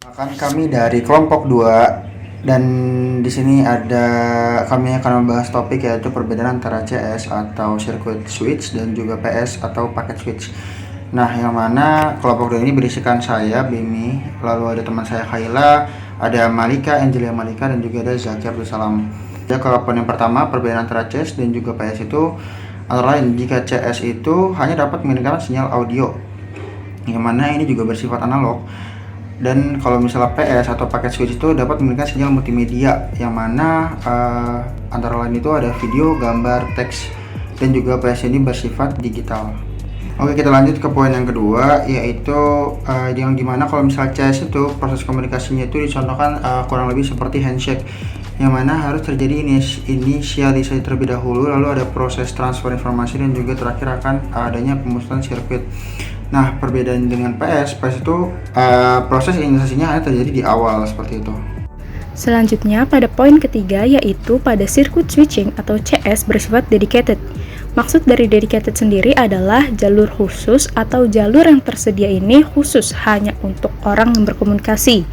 Kan kami dari kelompok 2 dan di sini kami akan membahas topik yaitu perbedaan antara CS atau circuit switch dan juga PS atau packet switch. Nah, yang mana kelompok 2 ini berisikan saya, Bimi, lalu ada teman saya Khaila, ada Malika, Angelia Malika, dan juga ada Zaki Abdul Salam. Ya, kalau poin yang pertama, perbedaan antara CS dan juga PS itu antara lain jika CS itu hanya dapat mengirimkan sinyal audio, yang mana ini juga bersifat analog. Dan kalau misalnya PS atau paket switch itu dapat memberikan sinyal multimedia, yang mana antara lain itu ada video, gambar, teks, dan juga PS ini bersifat digital. Oke, kita lanjut ke poin yang kedua, yaitu yang dimana kalau misalnya CS itu proses komunikasinya itu dicontohkan kurang lebih seperti handshake, yang mana harus terjadi inisialisasi terlebih dahulu, lalu ada proses transfer informasi, dan juga terakhir akan adanya pemusatan sirkuit. Nah, perbedaan dengan PS itu proses inisialisasinya hanya terjadi di awal seperti itu. Selanjutnya, pada poin ketiga yaitu pada circuit switching atau CS bersifat dedicated. Maksud dari dedicated sendiri adalah jalur khusus atau jalur yang tersedia ini khusus hanya untuk orang yang berkomunikasi.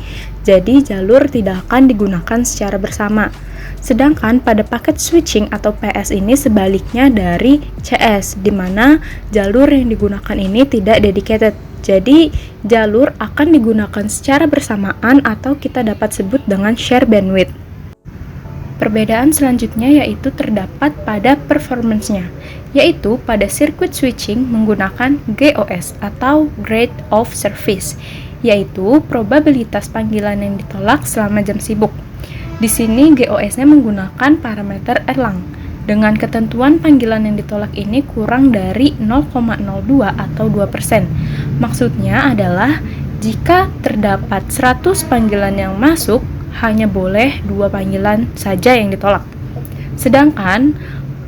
Jadi, jalur tidak akan digunakan secara bersama. Sedangkan pada packet switching atau PS ini sebaliknya dari CS, di mana jalur yang digunakan ini tidak dedicated. Jadi, jalur akan digunakan secara bersamaan atau kita dapat sebut dengan share bandwidth. Perbedaan selanjutnya yaitu terdapat pada performance-nya, yaitu pada circuit switching menggunakan GOS atau Grade of Service, yaitu probabilitas panggilan yang ditolak selama jam sibuk. Di sini GOS-nya menggunakan parameter Erlang. Dengan ketentuan panggilan yang ditolak ini kurang dari 0,02 atau 2%. Maksudnya adalah jika terdapat 100 panggilan yang masuk, hanya boleh 2 panggilan saja yang ditolak. Sedangkan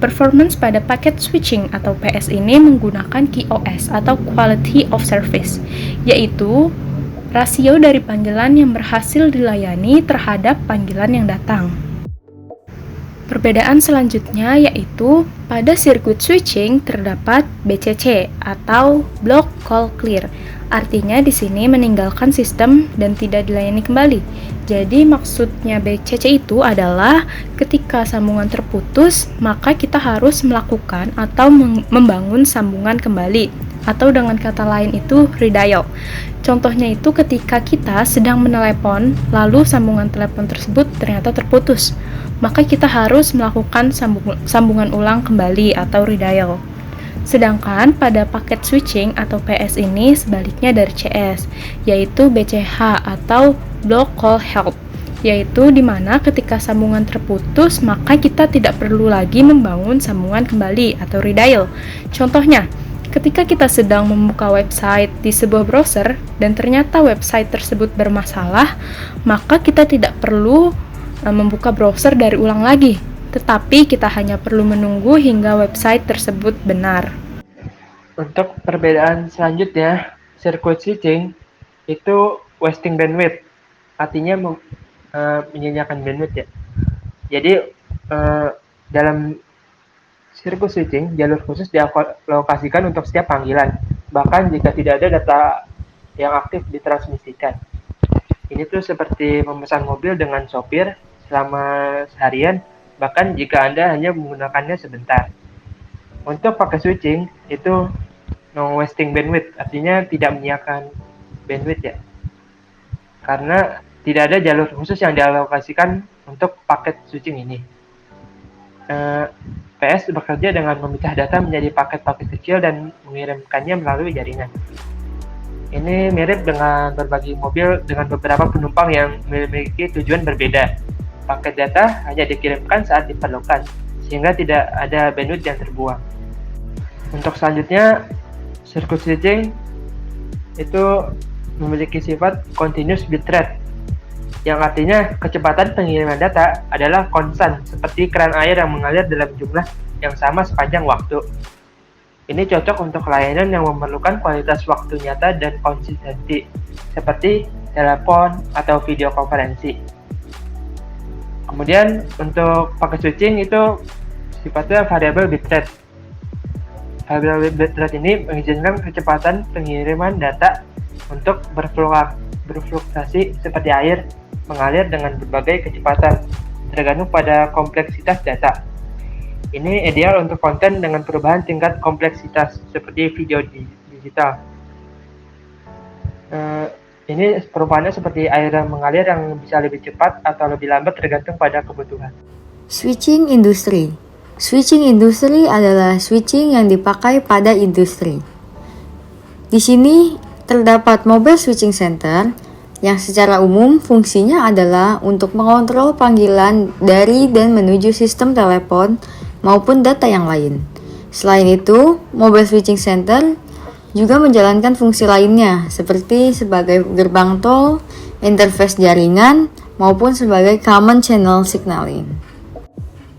performance pada packet switching atau PS ini menggunakan QoS atau Quality of Service, yaitu rasio dari panggilan yang berhasil dilayani terhadap panggilan yang datang. Perbedaan selanjutnya yaitu pada circuit switching terdapat BCC atau Block Call Clear. Artinya di sini meninggalkan sistem dan tidak dilayani kembali. Jadi maksudnya BCC itu adalah ketika sambungan terputus, maka kita harus melakukan atau membangun sambungan kembali. Atau dengan kata lain itu redial. Contohnya itu ketika kita sedang menelepon, lalu sambungan telepon tersebut ternyata terputus, maka kita harus melakukan sambungan ulang kembali atau redial. Sedangkan pada packet switching atau PS ini sebaliknya dari CS, yaitu BCH atau Block Call Help, yaitu dimana ketika sambungan terputus, maka kita tidak perlu lagi membangun sambungan kembali atau redial. Contohnya, ketika kita sedang membuka website di sebuah browser dan ternyata website tersebut bermasalah, maka kita tidak perlu membuka browser dari ulang lagi, tetapi kita hanya perlu menunggu hingga website tersebut benar. Untuk perbedaan selanjutnya, circuit switching itu wasting bandwidth, artinya menyanyiakan bandwidth ya. Jadi dalam circuit switching, jalur khusus dialokasikan untuk setiap panggilan, bahkan jika tidak ada data yang aktif ditransmisikan. Ini tuh seperti memesan mobil dengan sopir selama seharian, bahkan jika Anda hanya menggunakannya sebentar. Untuk pakai switching, itu no wasting bandwidth, artinya tidak menyiapkan bandwidth ya. Karena tidak ada jalur khusus yang dialokasikan untuk paket switching ini. PS bekerja dengan memecah data menjadi paket-paket kecil dan mengirimkannya melalui jaringan. Ini mirip dengan berbagi mobil dengan beberapa penumpang yang memiliki tujuan berbeda. Paket data hanya dikirimkan saat diperlukan, sehingga tidak ada bandwidth yang terbuang. Untuk selanjutnya, circuit switching itu memiliki sifat continuous bitrate, yang artinya kecepatan pengiriman data adalah konstan seperti keran air yang mengalir dalam jumlah yang sama sepanjang waktu. Ini cocok untuk layanan yang memerlukan kualitas waktu nyata dan konsistensi, seperti telepon atau video konferensi. Kemudian untuk paket switching itu sifatnya variable bitrate. Variable bitrate ini mengizinkan kecepatan pengiriman data untuk berfluktuasi seperti air mengalir dengan berbagai kecepatan, tergantung pada kompleksitas data. Ini ideal untuk konten dengan perubahan tingkat kompleksitas seperti video digital. Ini perubahannya seperti air yang mengalir yang bisa lebih cepat atau lebih lambat tergantung pada kebutuhan. Switching industri. Switching industri adalah switching yang dipakai pada industri. Di sini terdapat mobile switching center yang secara umum fungsinya adalah untuk mengontrol panggilan dari dan menuju sistem telepon maupun data yang lain. Selain itu, mobile switching center juga menjalankan fungsi lainnya seperti sebagai gerbang tol, interface jaringan, maupun sebagai common channel signaling.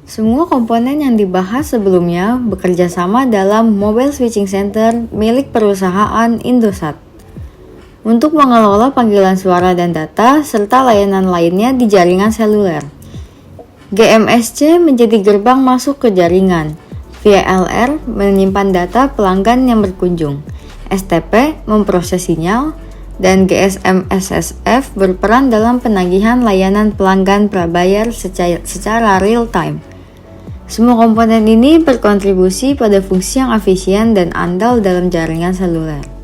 Semua komponen yang dibahas sebelumnya bekerja sama dalam mobile switching center milik perusahaan Indosat untuk mengelola panggilan suara dan data serta layanan lainnya di jaringan seluler. GMSC menjadi gerbang masuk ke jaringan, VLR menyimpan data pelanggan yang berkunjung, STP memproses sinyal, dan GSM SSF berperan dalam penagihan layanan pelanggan prabayar secara real time. Semua komponen ini berkontribusi pada fungsi yang efisien dan andal dalam jaringan seluler.